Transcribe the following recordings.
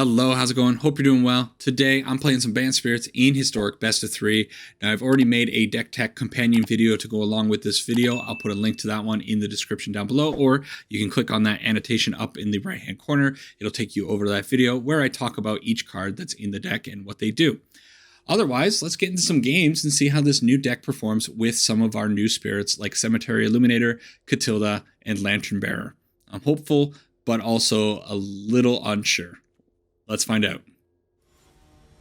Hello, how's it going? Hope you're doing well. Today, I'm playing some Bant Spirits in Historic Best of 3. Now, I've already made a deck tech companion video to go along with this video. I'll put a link to that one in the description down below, or you can click on that annotation up in the right-hand corner. It'll take you over to that video where I talk about each card that's in the deck and what they do. Otherwise, let's get into some games and see how this new deck performs with some of our new spirits like Cemetery Illuminator, Catilda, and Lantern Bearer. I'm hopeful, but also a little unsure. Let's find out.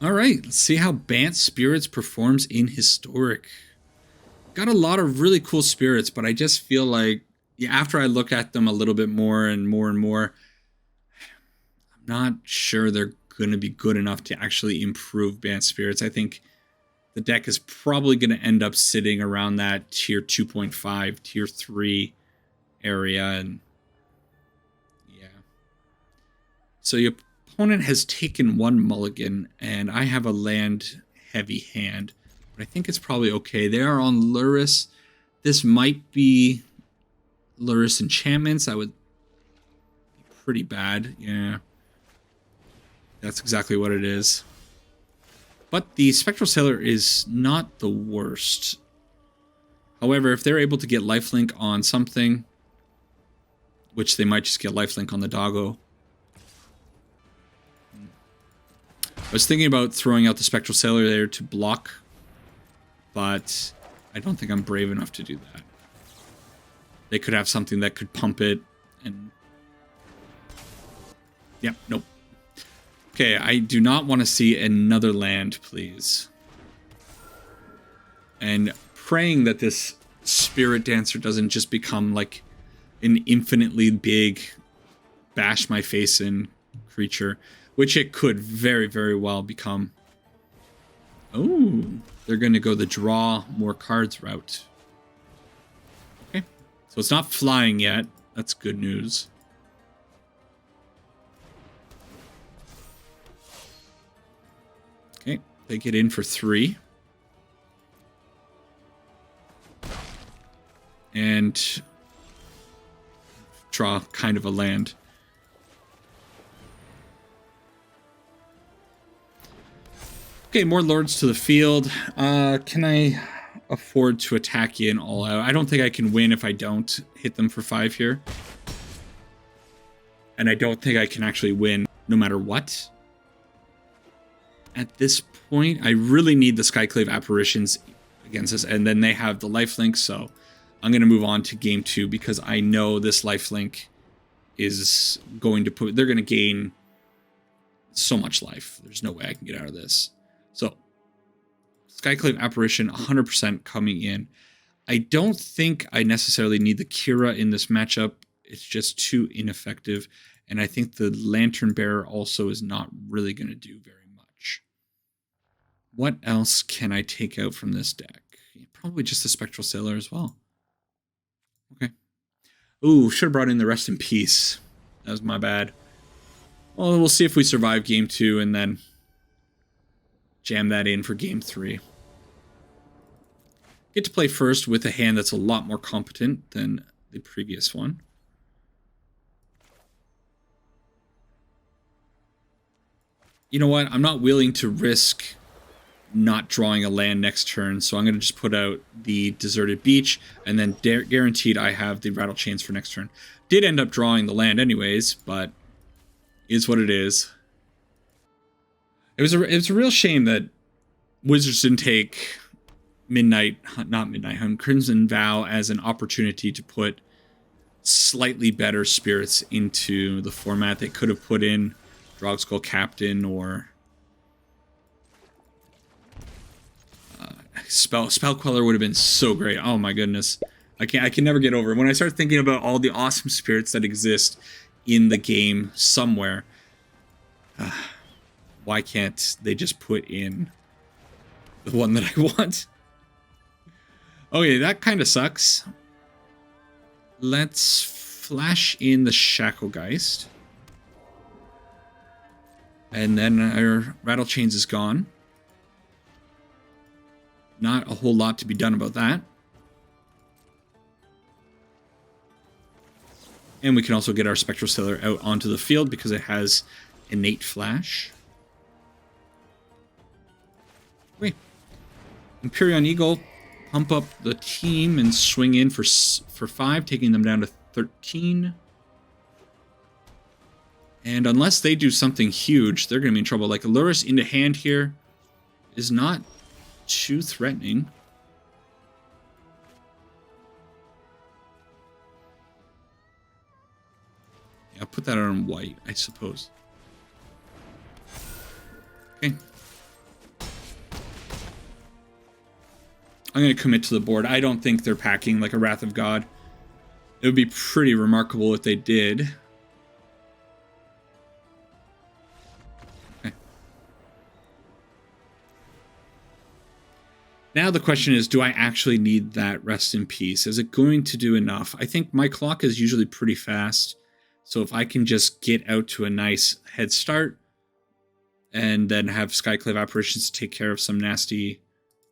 All right, let's see how Bant Spirits performs in Historic. Got a lot of really cool spirits, but I just feel like after I look at them a little bit more and more, I'm not sure they're going to be good enough to actually improve Bant Spirits. I think the deck is probably going to end up sitting around that tier 2.5, tier 3 area. And yeah. So your opponent has taken one mulligan, and I have a land heavy hand, but I think it's probably okay. They are on Luris. This might be Luris enchantments. That would be pretty bad. Yeah, that's exactly what it is. But the Spectral Sailor is not the worst. However, if they're able to get lifelink on something, which they might just get lifelink on the doggo. I was thinking about throwing out the Spectral Sailor there to block, but I don't think I'm brave enough to do that. They could have something that could pump it, and yep, nope. Okay, I do not want to see another land, please. And praying that this Spirit Dancer doesn't just become like an infinitely big bash my face in creature, which it could very, very well become. Oh, they're going to go the draw more cards route. Okay, so it's not flying yet. That's good news. Okay, they get in for 3. And draw kind of a land. Okay, more lords to the field. Can I afford to attack you in all out? I don't think I can win if I don't hit them for 5 here. And I don't think I can actually win no matter what. At this point, I really need the Skyclave Apparitions against us. And then they have the lifelink, so I'm going to move on to game 2 because I know this lifelink is going to put... They're going to gain so much life. There's no way I can get out of this. So, Skyclave Apparition 100% coming in. I don't think I necessarily need the Kira in this matchup. It's just too ineffective. And I think the Lantern Bearer also is not really going to do very much. What else can I take out from this deck? Probably just the Spectral Sailor as well. Okay. Ooh, should have brought in the Rest in Peace. That was my bad. Well, we'll see if we survive game 2 and then jam that in for game 3. Get to play first with a hand that's a lot more competent than the previous one. You know what? I'm not willing to risk not drawing a land next turn, so I'm going to just put out the Deserted Beach, and then guaranteed I have the Rattle Chains for next turn. Did end up drawing the land anyways, but is what it is. It was a real shame that Wizards didn't take Crimson Vow as an opportunity to put slightly better spirits into the format. They could have put in Drogskull Captain or Spell Queller would have been so great. Oh my goodness, I can never get over it. When I start thinking about all the awesome spirits that exist in the game somewhere. Why can't they just put in the one that I want? Okay, that kind of sucks. Let's flash in the Shacklegeist. And then our Rattle Chains is gone. Not a whole lot to be done about that. And we can also get our Spectral Sailor out onto the field because it has Innate Flash. Wait. Empyrean Eagle, pump up the team and swing in for 5, taking them down to 13. And unless they do something huge, they're going to be in trouble. Like, Azorius into hand here is not too threatening. Yeah, I'll put that on white, I suppose. Okay. I'm going to commit to the board. I don't think they're packing like a Wrath of God. It would be pretty remarkable if they did. Okay. Now the question is, do I actually need that Rest in Peace? Is it going to do enough? I think my clock is usually pretty fast. So if I can just get out to a nice head start and then have Skyclave Apparitions take care of some nasty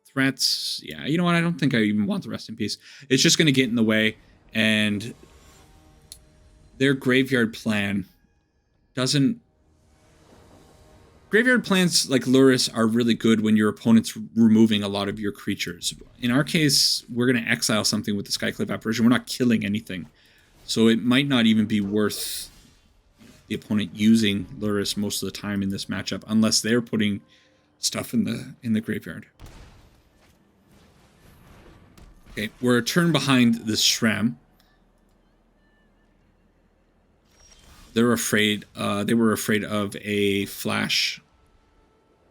threats. Yeah, you know what? I don't think I even want the Rest in Peace. It's just going to get in the way, and their graveyard plan doesn't... Graveyard plans like Azorius are really good when your opponent's removing a lot of your creatures. In our case, we're going to exile something with the Skyclave Apparition. We're not killing anything. So it might not even be worth the opponent using Azorius most of the time in this matchup, unless they're putting stuff in the graveyard. Okay, we're a turn behind the Shram. They were afraid of a Flash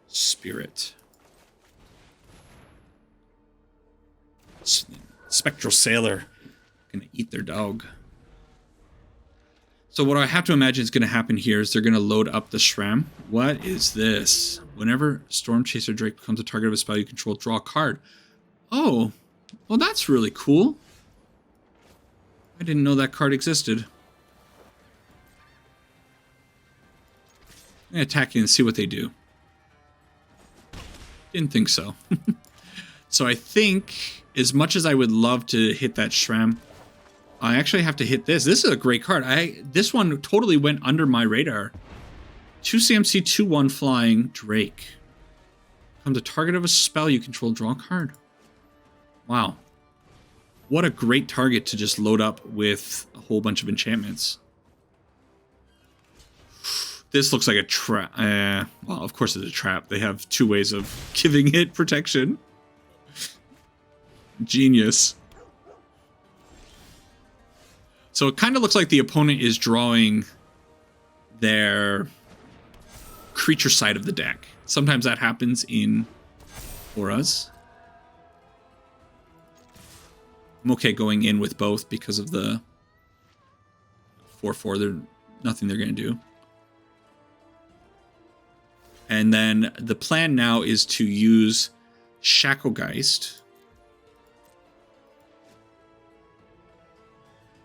Spirit. Spectral Sailor. Gonna eat their dog. So what I have to imagine is going to happen here is they're going to load up the Shram. What is this? Whenever Storm Chaser Drake becomes a target of a spell you control, draw a card. Oh, well, that's really cool. I didn't know that card existed. I'm going to attack you and see what they do. Didn't think so. So I think, as much as I would love to hit that Shram, I actually have to hit this. This is a great card. This one totally went under my radar. 2 CMC, 2/1 flying Drake. Becomes a target of a spell you control, draw a card. Wow. What a great target to just load up with a whole bunch of enchantments. This looks like a trap. Well, of course it's a trap. They have 2 ways of giving it protection. Genius. So it kind of looks like the opponent is drawing their creature side of the deck. Sometimes that happens in auras. I'm okay going in with both because of the 4/4. There's nothing they're going to do. And then the plan now is to use Shacklegeist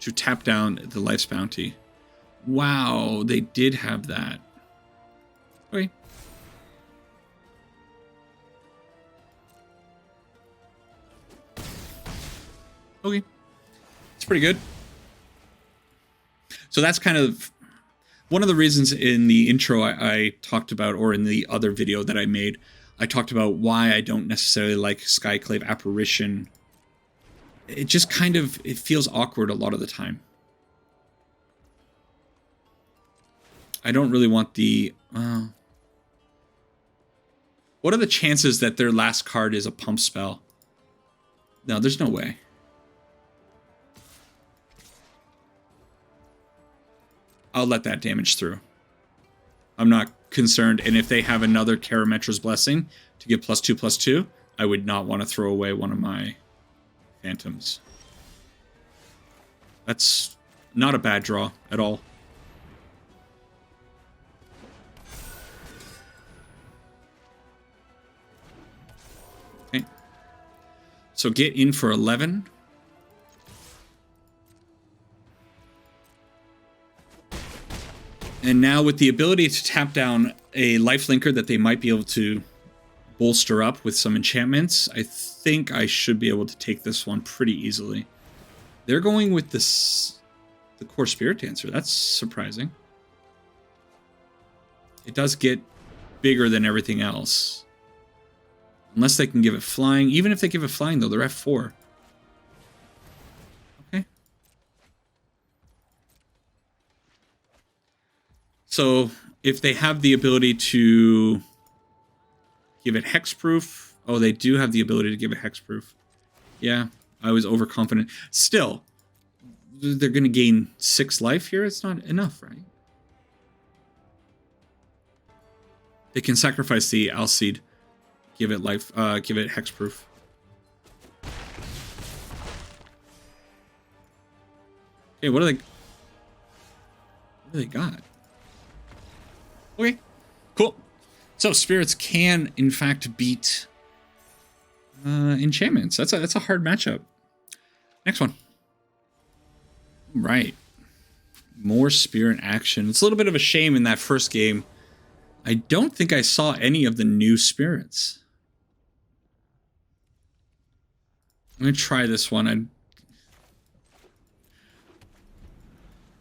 to tap down the Life's Bounty. Wow, they did have that. Okay. Okay. It's pretty good. So that's kind of one of the reasons in the intro I talked about, or in the other video that I made, I talked about why I don't necessarily like Skyclave Apparition. It just kind of, it feels awkward a lot of the time. I don't really want the... what are the chances that their last card is a pump spell? No, there's no way. I'll let that damage through. I'm not concerned. And if they have another Karametra's Blessing to give +2/+2, I would not want to throw away one of my Phantoms. That's not a bad draw at all. Okay. So get in for 11. And now with the ability to tap down a lifelinker that they might be able to bolster up with some enchantments, I think I should be able to take this one pretty easily. They're going with the Core Spirit Dancer. That's surprising. it does get bigger than everything else. Unless they can give it flying. Even if they give it flying, though, they're F4. Okay. So if they have the ability to give it hexproof. Oh, they do have the ability to give it hexproof. Yeah, I was overconfident. Still, they're going to gain 6 life here. It's not enough, right? They can sacrifice the Alseed. Give it life. Give it hexproof. Okay, what do they got? Okay, cool. So spirits can, in fact, beat enchantments. That's a hard matchup. Next one. Right. More spirit action. It's a little bit of a shame in that first game. I don't think I saw any of the new spirits. I'm going to try this one.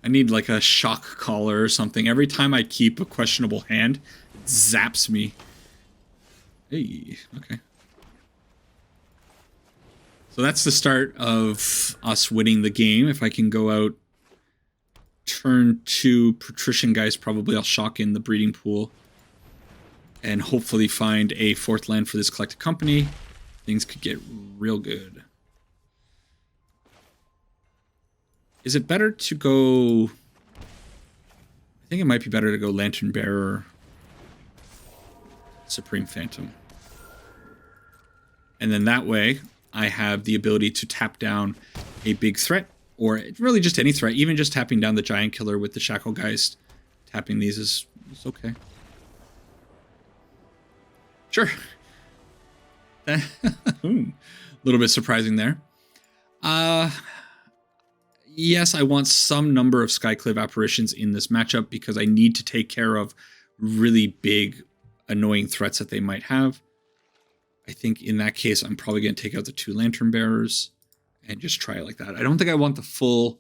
I need like a shock collar or something. Every time I keep a questionable hand, it zaps me. Hey, okay. So that's the start of us winning the game. If I can go out turn 2 Patrician Geist, probably I'll shock in the breeding pool and hopefully find a 4th land for this collected company. Things could get real good. Is it better to go... I think it might be better to go Lantern Bearer, Supreme Phantom. And then that way, I have the ability to tap down a big threat, or really just any threat. Even just tapping down the Giant Killer with the Shacklegeist. Tapping these is okay. Sure. A little bit surprising there. Yes, I want some number of Skyclave Apparitions in this matchup because I need to take care of really big, annoying threats that they might have. I think in that case, I'm probably going to take out the 2 Lantern Bearers and just try it like that. I don't think I want the full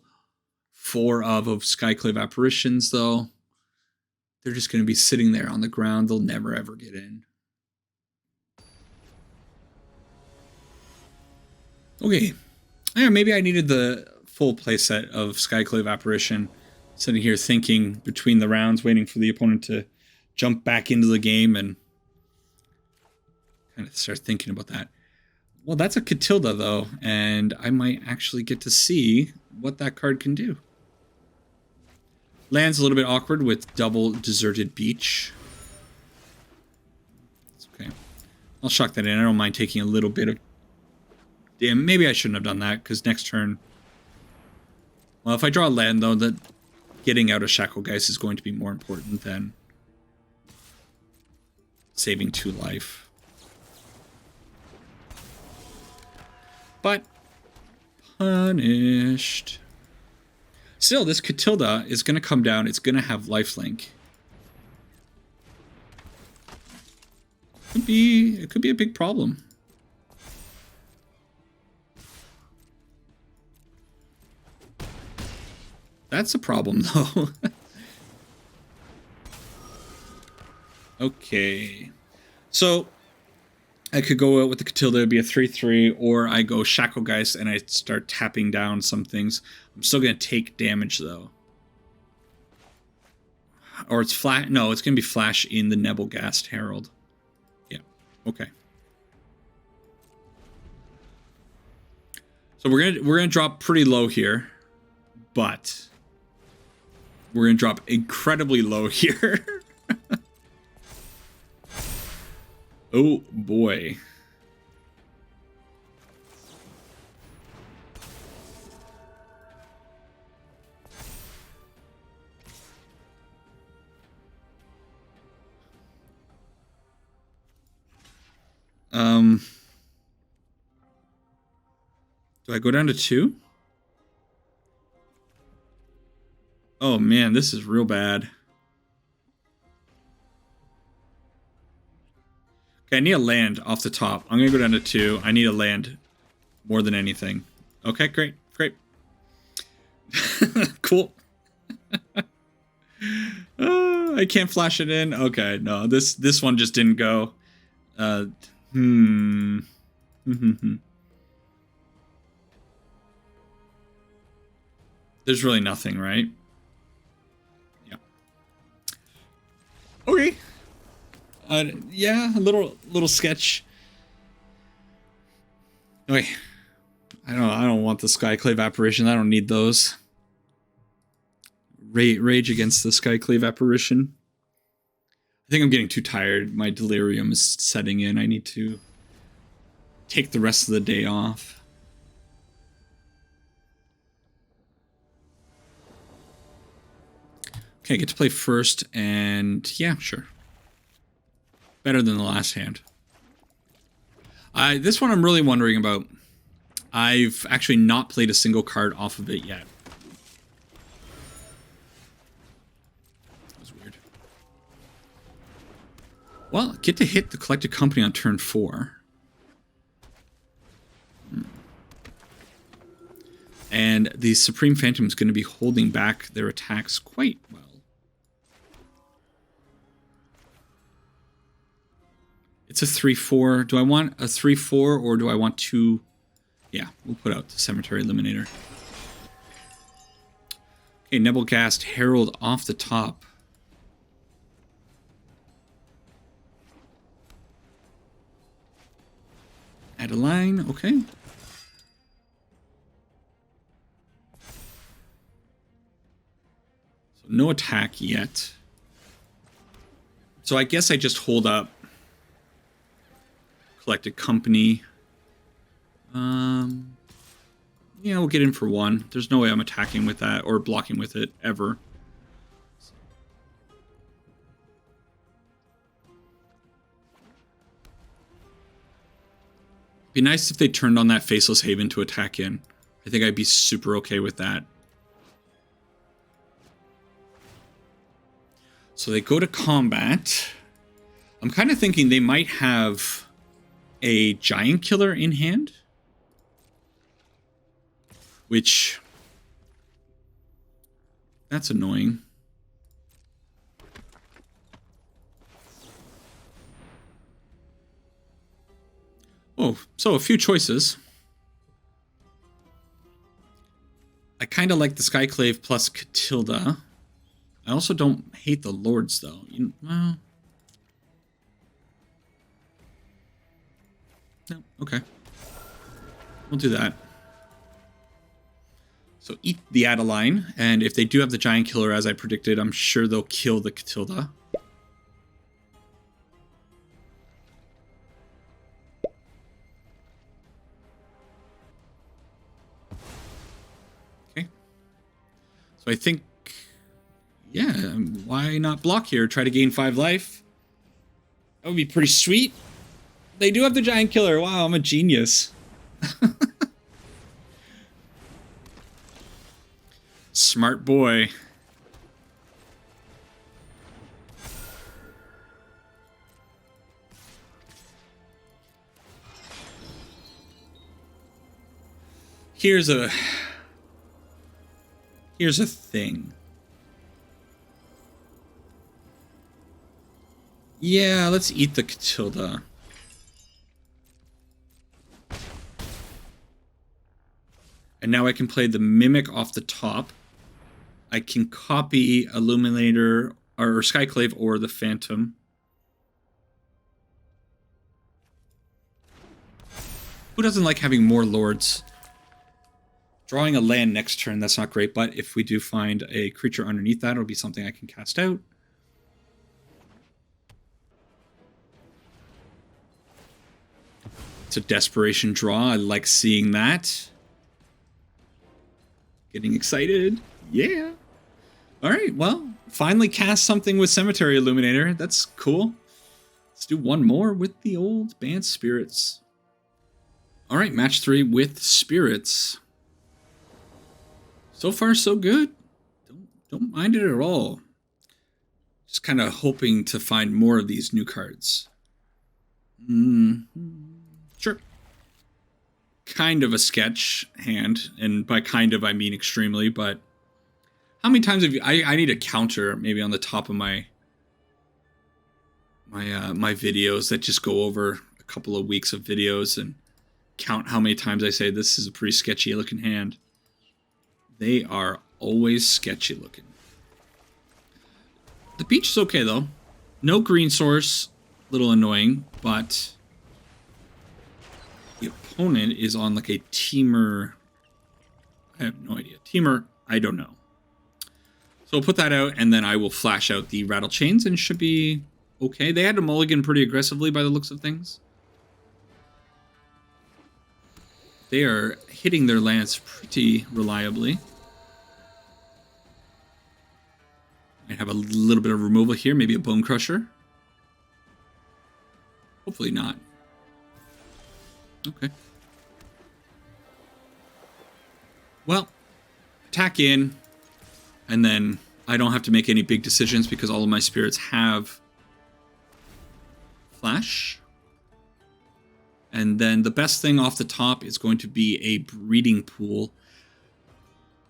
4 of Skyclave Apparitions, though. They're just going to be sitting there on the ground. They'll never, ever get in. Okay. Yeah, maybe I needed the full playset of Skyclave Apparition. Sitting here thinking between the rounds, waiting for the opponent to jump back into the game and kind of start thinking about that. Well, that's a Catilda, though, and I might actually get to see what that card can do. Land's a little bit awkward with double Deserted Beach. It's okay. I'll shock that in. I don't mind taking a little bit of... Damn, maybe I shouldn't have done that, because next turn... Well, if I draw a land, though, that getting out of Shacklegeist is going to be more important than saving 2 life. But punished. Still, this Catilda is going to come down. It's going to have lifelink. It could be a big problem. That's a problem, though. Okay. So, I could go out with the Catilda, it'd be a 3-3, or I go Shacklegeist and I start tapping down some things. I'm still going to take damage, though. Or it's flat. No, it's going to be Flash in the Nebelgast Herald. Yeah, okay. So we're gonna drop pretty low here, but we're gonna drop incredibly low here. Oh boy. Do I go down to 2? Oh man, this is real bad. Okay, I need a land off the top. I'm gonna go down to 2. I need a land more than anything. Okay, great, great. Cool. I can't flash it in. Okay, no, this one just didn't go. There's really nothing, right? Yeah. Okay. Yeah, a little sketch. Wait, I don't want the Skyclave apparition. I don't need those. Rage against the Skyclave apparition. I think I'm getting too tired. My delirium is setting in. I need to take the rest of the day off. Okay, I get to play first, and yeah, sure. Better than the last hand. This one I'm really wondering about. I've actually not played a single card off of it yet. That was weird. Well, get to hit the collected company on turn 4. And the Supreme Phantom is going to be holding back their attacks quite well. It's a 3/4. Do I want a 3/4 or do I want 2? Yeah, we'll put out the Cemetery Eliminator. Okay, Nebelgast Herald off the top. Adeline, okay. So no attack yet. So I guess I just hold up Collected Company. Yeah, we'll get in for 1. There's no way I'm attacking with that or blocking with it ever. Be nice if they turned on that Faceless Haven to attack in. I think I'd be super okay with that. So they go to combat. I'm kind of thinking they might have a Giant Killer in hand. Which, that's annoying. Oh, so a few choices. I kind of like the Skyclave plus Catilda. I also don't hate the Lords, though. Well, no, okay. We'll do that. So eat the Adeline, and if they do have the Giant Killer, as I predicted, I'm sure they'll kill the Catilda. Okay. So I think, yeah, why not block here? Try to gain 5 life. That would be pretty sweet. They do have the Giant Killer. Wow, I'm a genius. Smart boy. Here's a thing. Yeah, let's eat the Catilda. And now I can play the Mimic off the top. I can copy Illuminator or Skyclave or the Phantom. Who doesn't like having more Lords? Drawing a land next turn, that's not great, but if we do find a creature underneath that, it'll be something I can cast out. It's a desperation draw. I like seeing that. Getting excited. Yeah. All right, well, finally cast something with Cemetery Illuminator. That's cool. Let's do one more with the old Bant Spirits. All right, match 3 with Spirits. So far, so good. Don't mind it at all. Just kind of hoping to find more of these new cards. Sure. Kind of a sketch hand, and by kind of I mean extremely, but how many times have you... I need a counter maybe on the top of my my videos that just go over a couple of weeks of videos and count how many times I say this is a pretty sketchy looking hand. They are always sketchy looking. The beach is okay though. No green source, little annoying, but the opponent is on like a Temur. I have no idea. Temur, I don't know. So we'll put that out, and then I will flash out the rattle chains, and it should be okay. They had to mulligan pretty aggressively by the looks of things. They are hitting their lands pretty reliably. I have a little bit of removal here, maybe a Bone Crusher. Hopefully not. Okay. Well, attack in, and then I don't have to make any big decisions because all of my spirits have flash. And then the best thing off the top is going to be a breeding pool.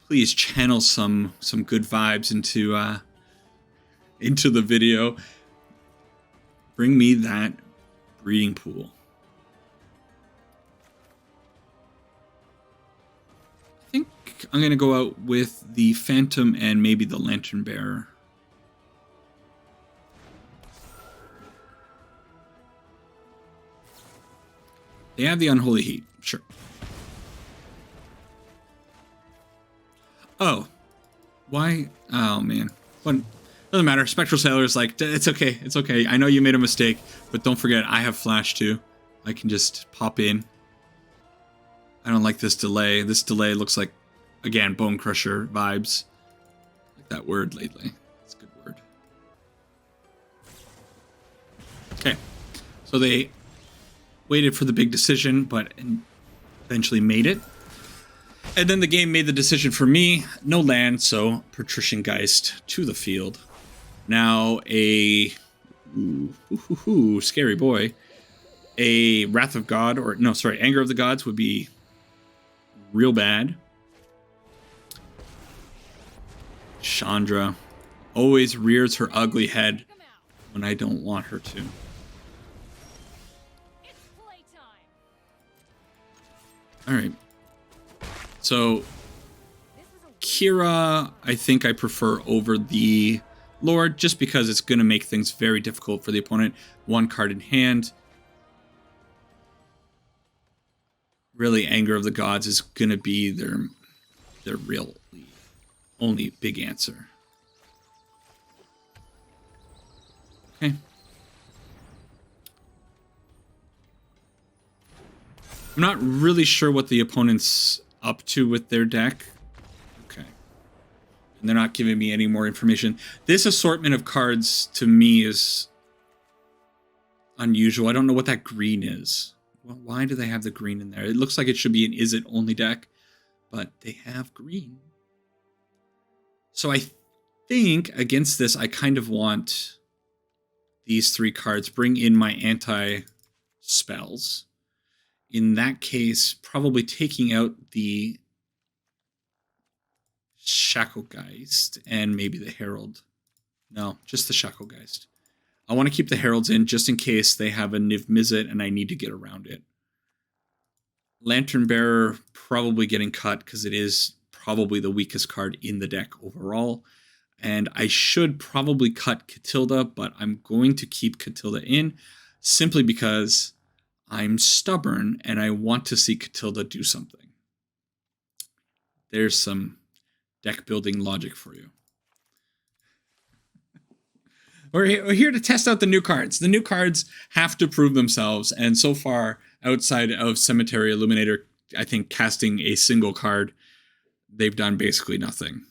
Please channel some good vibes into the video. Bring me that breeding pool. I think I'm going to go out with the Phantom and maybe the Lantern Bearer. They have the Unholy Heat, sure. Oh. Why? Oh, man. What? Doesn't matter. Spectral Sailor's like, it's okay. It's okay. I know you made a mistake, but don't forget, I have flash too. I can just pop in. I don't like this delay. This delay looks like, again, Bone Crusher vibes. I like that word lately. It's a good word. Okay. So they waited for the big decision, but eventually made it. And then the game made the decision for me. No land, so Patrician Geist to the field. Now a... scary boy. A Wrath of God, or no, sorry, Anger of the Gods would be real bad. Chandra always rears her ugly head when I don't want her to. All right. So Kira, I think I prefer over the Lord, just because it's going to make things very difficult for the opponent. One card in hand. Really, Anger of the Gods is going to be their real only big answer. Okay. I'm not really sure what the opponent's up to with their deck. Okay. And they're not giving me any more information. This assortment of cards, to me, is unusual. I don't know what that green is. Well, why do they have the green in there? It looks like it should be an Is It Only deck, but they have green. So I think against this, I kind of want these three cards. Bring in my anti-spells. In that case, probably taking out the Shacklegeist and maybe the Herald. No, just the Shacklegeist. I want to keep the Heralds in just in case they have a Niv Mizzet and I need to get around it. Lantern Bearer probably getting cut because it is probably the weakest card in the deck overall. And I should probably cut Catilda, but I'm going to keep Catilda in simply because I'm stubborn and I want to see Catilda do something. There's some deck building logic for you. We're here to test out the new cards. The new cards have to prove themselves, and so far, outside of Cemetery Illuminator, I think casting a single card, they've done basically nothing.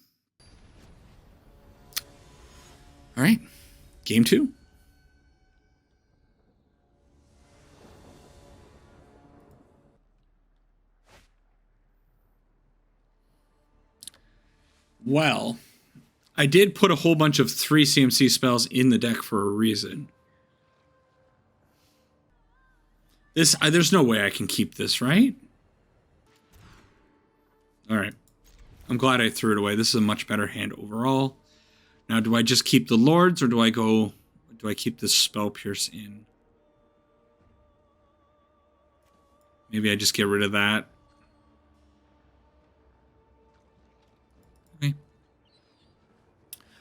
All right, game 2. Well, I did put a whole bunch of 3 CMC spells in the deck for a reason. There's no way I can keep this, right? All right. I'm glad I threw it away. This is a much better hand overall. Now, do I just keep the Lords or do I do I keep this Spell Pierce in? Maybe I just get rid of that. Okay.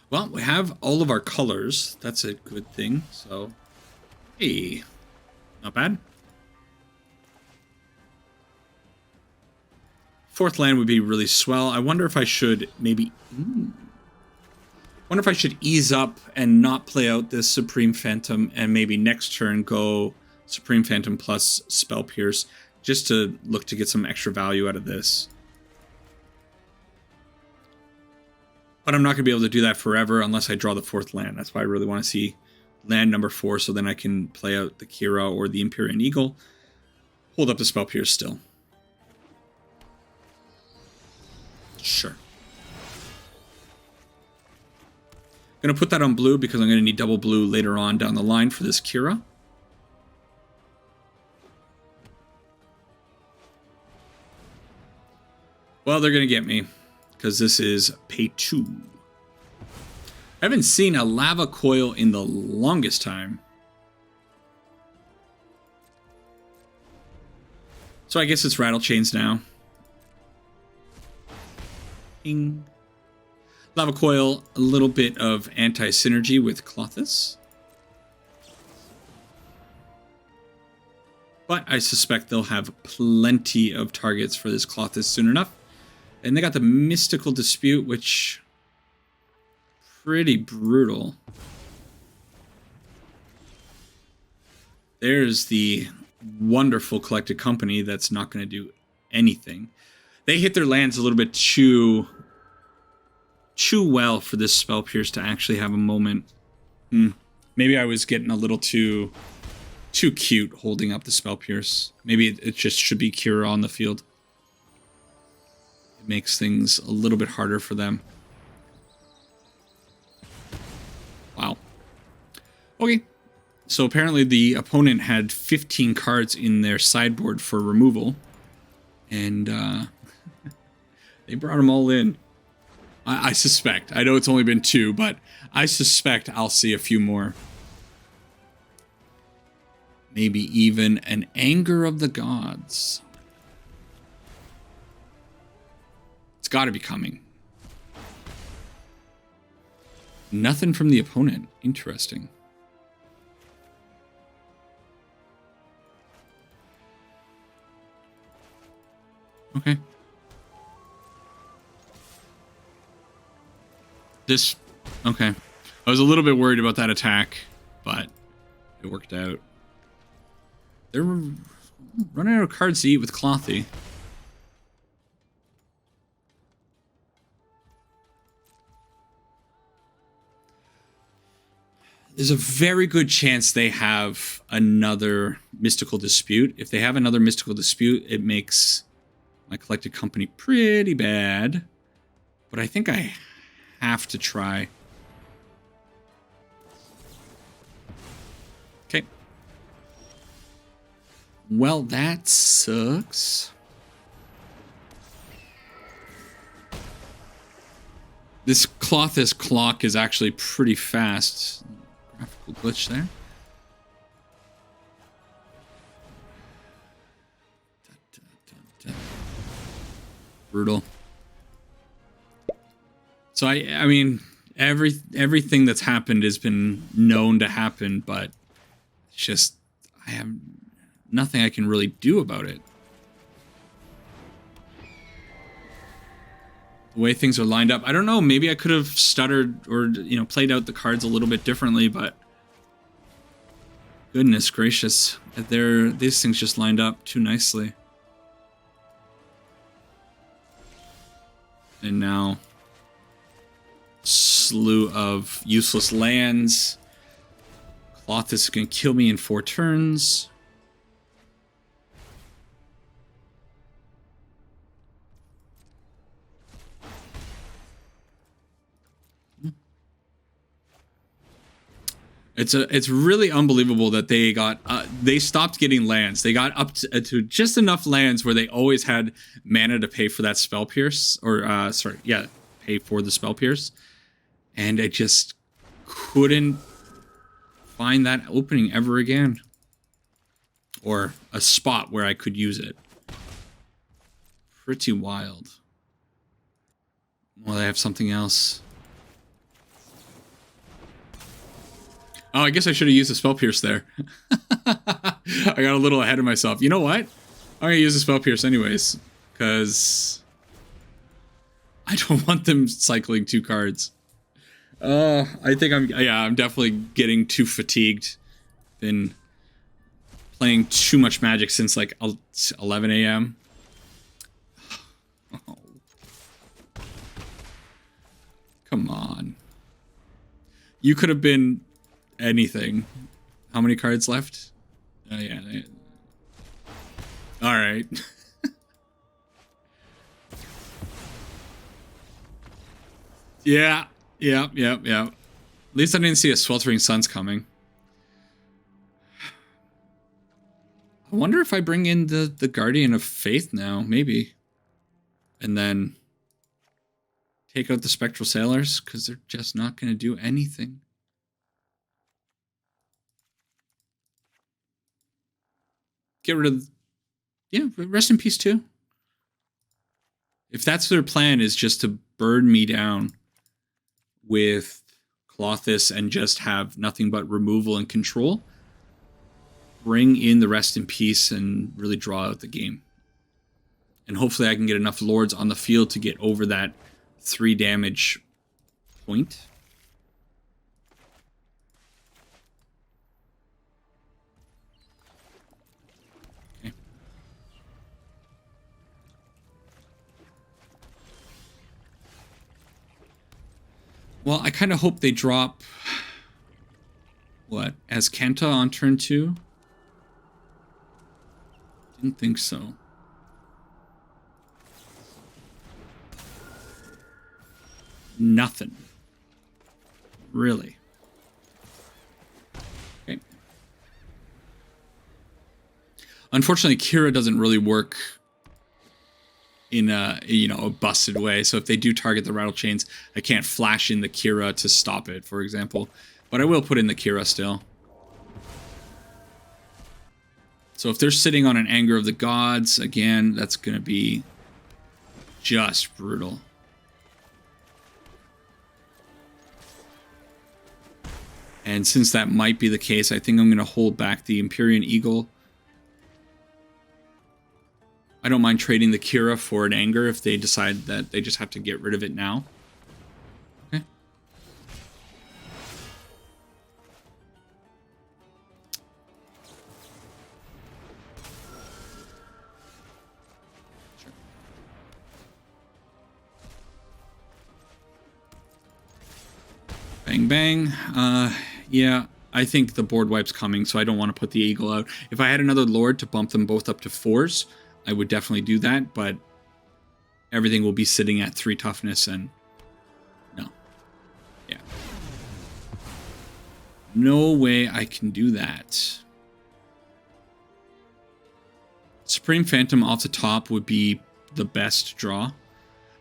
Well, we have all of our colors. That's a good thing. So, hey, not bad. Fourth land would be really swell. I wonder if I should maybe... wonder if I should ease up and not play out this Supreme Phantom and maybe next turn go Supreme Phantom plus Spell Pierce just to look to get some extra value out of this. But I'm not going to be able to do that forever unless I draw the fourth land. That's why I really want to see land number 4 so then I can play out the Kira or the Empyrean Eagle. Hold up the Spell Pierce still. Sure. I'm going to put that on blue because I'm going to need double blue later on down the line for this Kira. Well, they're going to get me because this is pay 2. I haven't seen a lava coil in the longest time. So I guess it's Rattle Chains now. Bing. Lava Coil, a little bit of anti-synergy with Klothys. But I suspect they'll have plenty of targets for this Klothys soon enough. And they got the Mystical Dispute, which... pretty brutal. There's the wonderful Collected Company that's not going to do anything. They hit their lands a little bit too well for this Spell Pierce to actually have a moment. Maybe I was getting a little too cute holding up the Spell Pierce. Maybe it just should be Kira on the field. It makes things a little bit harder for them. Wow. Okay. So apparently the opponent had 15 cards in their sideboard for removal. And they brought them all in. I suspect. I know it's only been 2, but I suspect I'll see a few more. Maybe even an Anger of the Gods. It's got to be coming. Nothing from the opponent. Interesting. Okay. Okay. I was a little bit worried about that attack, but it worked out. They're running out of cards to eat with Clothy. There's a very good chance they have another Mystical Dispute. If they have another Mystical Dispute, it makes my Collected Company pretty bad. But I think I have to try. Okay. Well, that sucks. This Klothys clock is actually pretty fast. Graphical glitch there. Brutal. So I mean, everything that's happened has been known to happen, but it's just I have nothing I can really do about it. The way things are lined up, I don't know. Maybe I could have stuttered or played out the cards a little bit differently, but goodness gracious, these things just lined up too nicely. And now, slew of useless lands. Klothys is going to kill me in 4 turns. It's really unbelievable that they stopped getting lands. They got up to just enough lands where they always had mana to pay for that Spell Pierce, or pay for the Spell Pierce, and I just couldn't find that opening ever again. Or a spot where I could use it. Pretty wild. Well, I have something else. Oh, I guess I should have used the Spell Pierce there. I got a little ahead of myself. You know what? I'm going to use the Spell Pierce anyways. Because I don't want them cycling 2 cards. I think I'm definitely getting too fatigued. Been playing too much Magic since like 11 a.m. Oh. Come on. You could have been anything. How many cards left? Oh, yeah. All right. Yeah. At least I didn't see a Sweltering Suns coming. I wonder if I bring in the Guardian of Faith now, maybe. And then take out the Spectral Sailors, because they're just not going to do anything. Get rid of... Yeah, rest in peace too. If that's their plan, is just to burn me down with Colossus and just have nothing but removal and control, bring in the rest in peace and really draw out the game. And hopefully I can get enough Lords on the field to get over that 3 damage point. Okay. Well, I kind of hope they drop... What? As Kenta on turn 2? Didn't think so. Nothing. Really. Okay. Unfortunately, Kira doesn't really work in a, a busted way. So if they do target the Rattle Chains, I can't flash in the Kira to stop it, for example. But I will put in the Kira still. So if they're sitting on an Anger of the Gods, again, that's going to be just brutal. And since that might be the case, I think I'm going to hold back the Empyrean Eagle. I don't mind trading the Kira for an Anger if they decide that they just have to get rid of it now. Okay. Sure. Bang, bang. Yeah, I think the board wipe's coming, so I don't want to put the Eagle out. If I had another Lord to bump them both up to 4s, I would definitely do that, but everything will be sitting at 3 toughness, and no. Yeah. No way I can do that. Supreme Phantom off the top would be the best draw.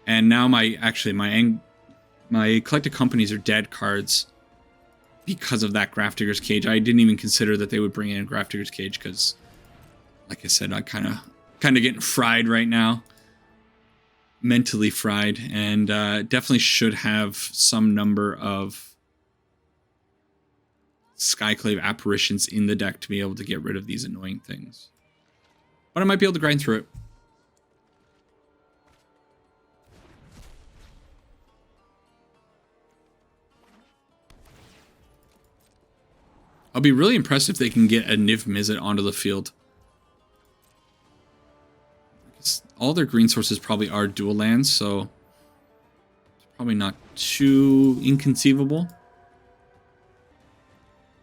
And now my Collected Companies are dead cards because of that Grafdigger's Cage. I didn't even consider that they would bring in Grafdigger's Cage because, like I said, I kind of getting fried right now. Mentally fried. And definitely should have some number of Skyclave Apparitions in the deck to be able to get rid of these annoying things. But I might be able to grind through it. I'll be really impressed if they can get a Niv Mizzet onto the field. All their green sources probably are dual lands, so it's probably not too inconceivable.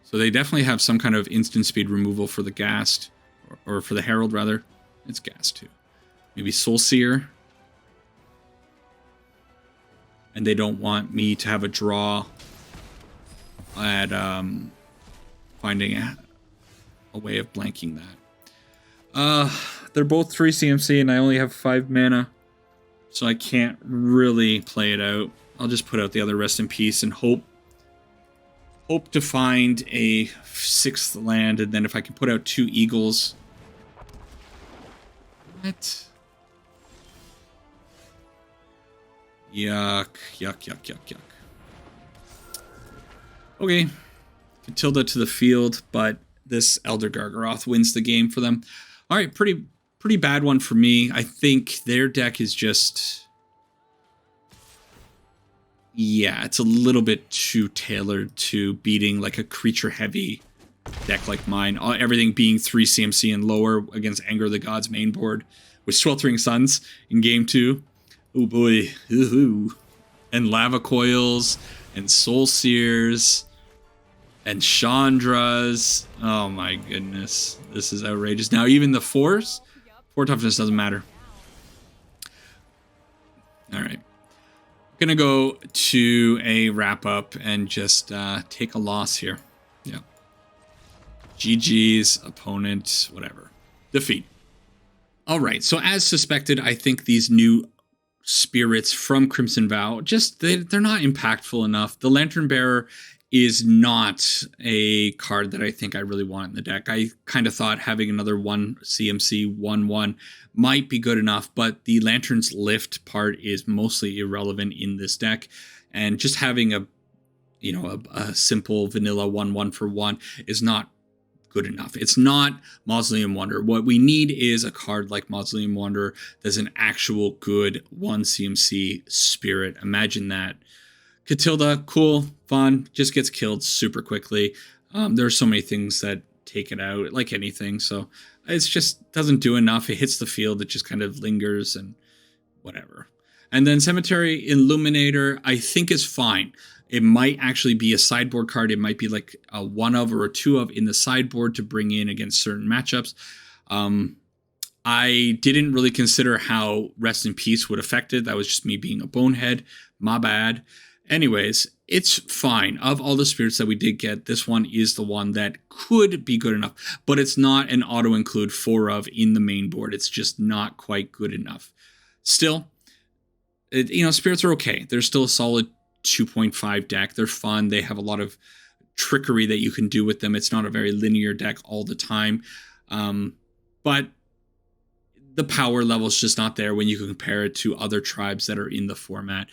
So they definitely have some kind of instant speed removal for the Ghast, or for the Herald rather. It's Ghast too. Maybe Soulseer. And they don't want me to have a draw at finding a way of blanking that. They're both 3 CMC and I only have 5 mana. So I can't really play it out. I'll just put out the other Rest in Peace and hope Hope to find a 6th land, and then if I can put out 2 eagles. What? Yuck, yuck, yuck, yuck, yuck. Okay, Catilda to the field, but this Elder Gargaroth wins the game for them. All right, pretty bad one for me. I think their deck is just... yeah, it's a little bit too tailored to beating like a creature-heavy deck like mine. Everything being 3 CMC and lower against Anger of the Gods main board with Sweltering Suns in game 2. Oh boy. Ooh. And Lava Coils and Soul Sears and Chandras. Oh my goodness. This is outrageous. Now even the 4s, 4 toughness doesn't matter. All right. Gonna go to a wrap up and just take a loss here. Yeah. GG's, opponent, whatever. Defeat. All right. So as suspected, I think these new spirits from Crimson Vow, just they're not impactful enough. The Lantern Bearer is not a card that I think I really want in the deck. I kind of thought having another 1 CMC 1/1 might be good enough, but the Lantern's Lift part is mostly irrelevant in this deck, and just having a simple vanilla 1/1 for 1 is not good enough. It's not Mausoleum Wanderer. What we need is a card like Mausoleum Wanderer that's an actual good 1 CMC spirit. Imagine that. Catilda, cool, fun, just gets killed super quickly. There's so many things that take it out, like anything. So it's just doesn't do enough. It hits the field. It just kind of lingers and whatever. And then Cemetery Illuminator, I think is fine. It might actually be a sideboard card. It might be like a 1 of or a 2 of in the sideboard to bring in against certain matchups. I didn't really consider how Rest in Peace would affect it. That was just me being a bonehead. My bad. Anyways, it's fine. Of all the spirits that we did get, this one is the one that could be good enough, but it's not an auto-include 4 of in the main board. It's just not quite good enough. Still, spirits are okay. They're still a solid 2.5 deck. They're fun. They have a lot of trickery that you can do with them. It's not a very linear deck all the time, but the power level is just not there when you can compare it to other tribes that are in the format.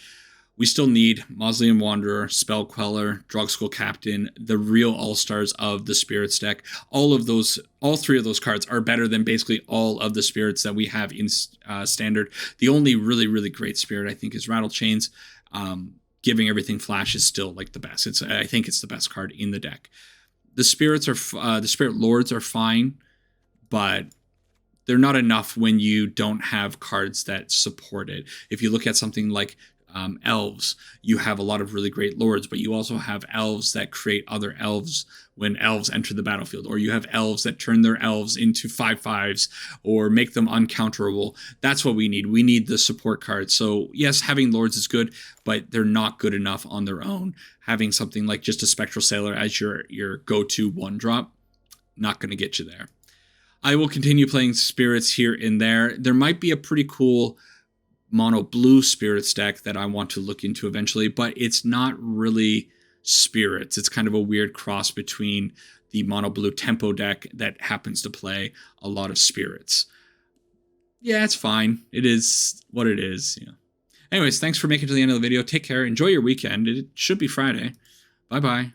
We still need Mausoleum Wanderer, Spell Queller, Drug School Captain, the real all-stars of the Spirits deck. All 3 of those cards are better than basically all of the Spirits that we have in Standard. The only really, really great Spirit, I think, is Rattle Chains. Giving Everything Flash is still like the best. I think it's the best card in the deck. The Spirits are the Spirit Lords are fine, but they're not enough when you don't have cards that support it. If you look at something like elves, you have a lot of really great lords, but you also have elves that create other elves when elves enter the battlefield, or you have elves that turn their elves into 5/5s or make them uncounterable. That's what we need. We need the support cards. So yes, having lords is good, but they're not good enough on their own. Having something like just a Spectral Sailor as your go-to 1-drop, not going to get you there. I will continue playing spirits here and there. There might be a pretty cool mono blue spirits deck that I want to look into eventually, but it's not really spirits. It's kind of a weird cross between the mono blue tempo deck that happens to play a lot of spirits. Yeah, it's fine. It is what it is. Yeah. Anyways, thanks for making it to the end of the video. Take care. Enjoy your weekend. It should be Friday. Bye-bye.